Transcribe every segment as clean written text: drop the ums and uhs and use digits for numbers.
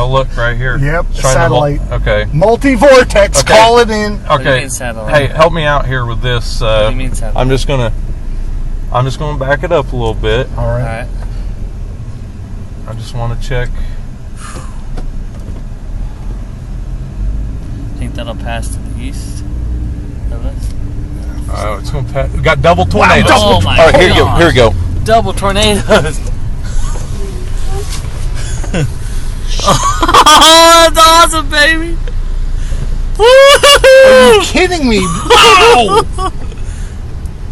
Oh, look right here. Yep, It's trying to satellite. Okay. Multi-vortex, Okay. call it in. What do you Okay. mean satellite? Hey, help me out here with this. What do you mean satellite? I'm just gonna back it up a little bit. All right. Alright. I just want to check. Think that'll pass to the east of us? It's gonna pass. We got double tornadoes. Oh my All right, here you go. God. Here we go. Double tornadoes. Oh, that's awesome, baby. Are you kidding me? Wow!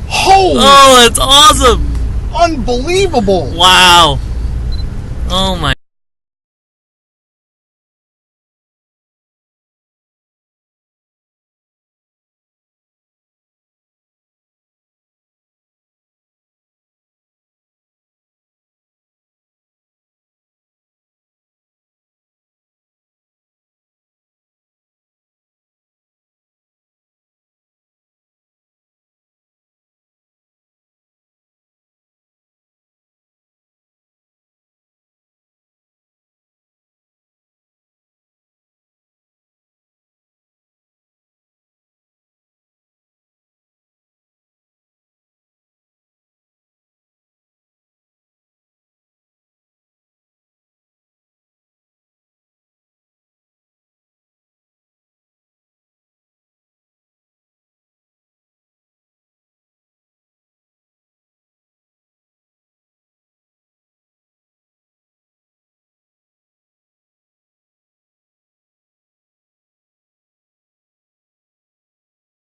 Holy! Oh, that's awesome. Unbelievable! Wow. Oh my